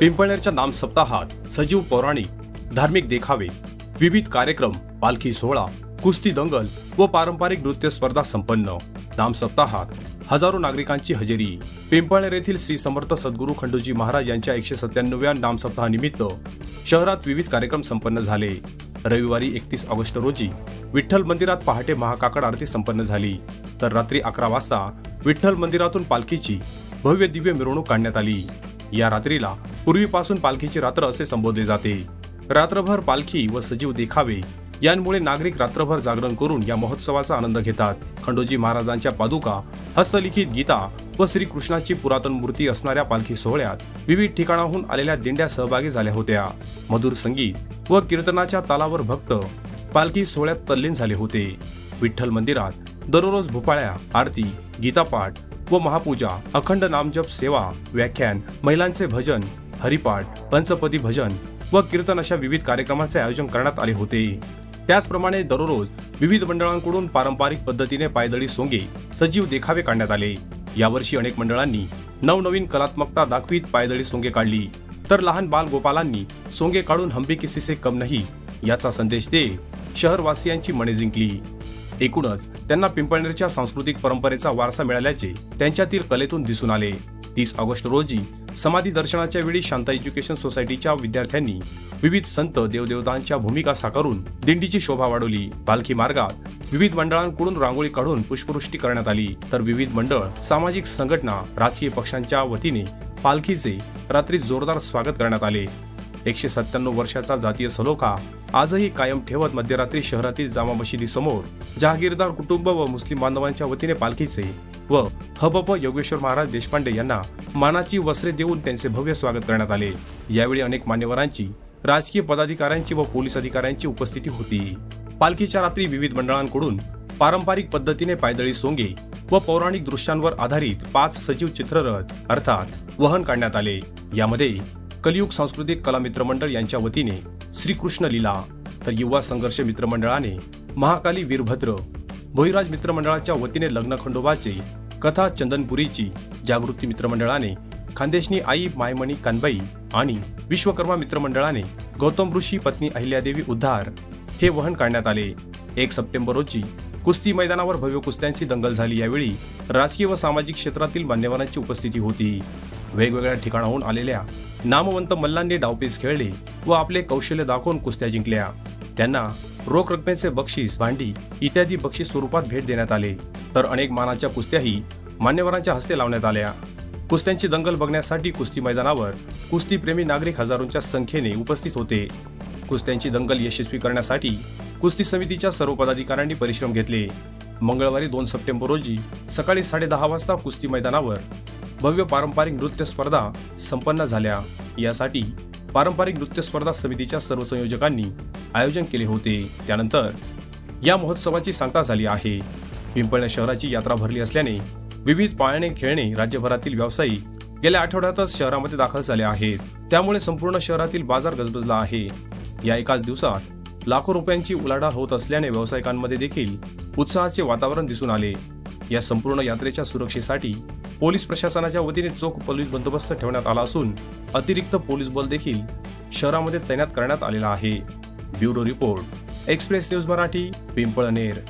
पिंपळनेरच्या नाम सप्ताहात सजीव पौराणिक धार्मिक देखावे, विविध कार्यक्रम, पालखी सोहळा, कुस्ती दंगल व पारंपरिक नृत्य स्पर्धा संपन्न। नाम सप्ताहात हजारो नागरिकांची हजेरी। पिंपळनेर येथील श्री समर्थ सद्गुरू खंडूजी महाराज यांच्या 197व्या नाम सप्ताहानिमित्त शहरात विविध कार्यक्रम संपन्न झाले। रविवारी 31 ऑगस्ट रोजी विठ्ठल मंदिरात पहाटे महाकाकड आरती संपन्न झाली, तर रात्री 11 वाजता विठ्ठल मंदिरातून पालखीची भव्य दिव्य मिरवणूक काढण्यात आली। या रात्रीला पूर्वीपासून पालखीची रात्र असे संबोधले जाते। रात्रभर पालखी व सजीव देखावे यांमुळे नागरिक रात्रभर जागरण करून या महोत्सवाचा आनंद घेतात। खंडोजी महाराजांच्या पादुका, हस्तलिखित गीता व श्रीकृष्णाची पुरातन मूर्ती असणाऱ्या पालखी सोहळ्यात विविध ठिकाणाहून आलेल्या दिंड्या सहभागी झाल्या होत्या। मधुर संगीत व कीर्तनाच्या तालावर भक्त पालखी सोहळ्यात तल्लीन झाले होते। विठ्ठल मंदिरात दररोज भोपाळ्या, आरती, गीतापाठ व महापूजा, अखंड नामजप सेवा, व्याख्यान, महिलांचे भजन, हरिपाठ, पंचपदी भजन व कीर्तन अशा विविध कार्यक्रमांचे आयोजन करण्यात आले होते। त्याचप्रमाणे दररोज विविध मंडळांकडून पारंपरिक पद्धतीने पायदळी सोंगे, सजीव देखावे काढण्यात आले। यावर्षी अनेक मंडळांनी नवनवीन कलात्मकता दाखवीत पायदळी सोंगे काढली, तर लहान बाल गोपालांनी सोंगे काढून हम भी किसी से कम नहीं याचा संदेश देत शहरवासियांची मने जिंकली। एकूणच त्यांना पिंपळनेरच्या सांस्कृतिक परंपरेचा वारसा मिळाल्याचे त्यांच्यातील कलेतून दिसून आले। 30 ऑगस्ट रोजी समाधी दर्शनाच्या वेळी शांता एज्युकेशन सोसायटीच्या विद्यार्थ्यांनी विविध संत देवदेवतांच्या भूमिका साकारून दिंडीची शोभा वाढवली। पालखी मार्गात विविध मंडळांकडून रांगोळी काढून पुष्पवृष्टी करण्यात आली, तर विविध मंडळ, सामाजिक संघटना, राजकीय पक्षांच्या वतीने पालखीचे रात्री जोरदार स्वागत करण्यात आले। 197 वर्षाचा जातीय सलोखा आजही कायम ठेवत मध्यरात्री शहरातील जामा मशिदीसमोर जहागीरदार कुटुंब व मुस्लिम बांधवांच्या वतीने पालखीचे व हबप योगेश्वर महाराज देशपांडे यांना मानाची वस्त्रे देऊन त्यांचे भव्य स्वागत करण्यात आले। यावेळी अनेक मान्यवरांची, राजकीय पदाधिकाऱ्यांची व पोलीस अधिकाऱ्यांची उपस्थिती होती। पालखीच्या रात्री विविध मंडळांकडून पारंपरिक पद्धतीने पायदळी सोंगे व पौराणिक दृश्यांवर आधारित 5 सजीव चित्ररथ अर्थात वहन काढण्यात आले। यामध्ये कलियुग सांस्कृतिक कला मित्र मंडळ यांच्या वतीने श्रीकृष्ण लीला, तर युवा संघर्ष मित्र मंडळाने महाकाली वीरभद्र, भोईराज मित्र मंडळाच्या वतीने लग्न खंडोबाचे, कथा चंदनपुरीची, जागृती मित्र मंडळाने खानदेशनी आई मायमणी कानबाई आणि विश्वकर्मा मित्र मंडळाने गौतम ऋषी पत्नी अहिल्यादेवी उद्धार हे वहन काढण्यात आले। 1 सप्टेंबर रोजी कुस्ती मैदानावर भव्य कुस्त्यांची दंगल झाली। यावेळी राजकीय व सामाजिक क्षेत्रातील मान्यवरांची उपस्थिती होती। वेगवेगळ्या ठिकाणाहून आलेल्या नामवंत मल्लांनी डावपेच खेळले व आपले कौशल्य दाखवून कुस्त्या जिंकल्या। त्यांना रोख रकमेचे बक्षीस, भांडी इत्यादी बक्षीस स्वरूपात भेट देण्यात आले, तर अनेक मानाच्या कुस्त्याही मान्यवरांच्या हस्ते लावण्यात आल्या। कुस्त्यांची दंगल बघण्यासाठी कुस्ती मैदानावर कुस्तीप्रेमी नागरिक हजारोंच्या संख्येने उपस्थित होते। कुस्त्यांची दंगल यशस्वी करण्यासाठी कुस्ती समितीच्या सर्व पदाधिकाऱ्यांनी परिश्रम घेतले। मंगळवारी 2 सप्टेंबर रोजी सकाळी 10:30 वाजता कुस्ती मैदानावर भव्य पारंपरिक नृत्य स्पर्धा संपन्न झाल्या। यासाठी पारंपरिक नृत्य स्पर्धा समितीच्या सर्व संयोजकांनी आयोजन केले होते। त्यानंतर या महोत्सवाची सांगता झाली आहे। पिंपळनेर शहराची यात्रा भरली असल्याने विविध पाळणे खेळणे राज्यभरातील व्यावसायिक गेल्या आठवड्यातच शहरामध्ये दाखल झाले आहेत। त्यामुळे संपूर्ण शहरातील बाजार गजबजला आहे। या एकाच दिवसात लाखो रुपयांची उलाढाल होत असल्याने व्यावसायिकांमध्ये देखील उत्साहाचे वातावरण दिसून आले। या संपूर्ण यात्रेच्या सुरक्षेसाठी पोलीस प्रशासनाच्या वतीने चोख पोलीस बंदोबस्त ठेवण्यात आला असून अतिरिक्त पोलीस बल देखील शहरामध्ये तैनात करण्यात आलेला आहे। Bureau report, express news Marathi, Pimpalner.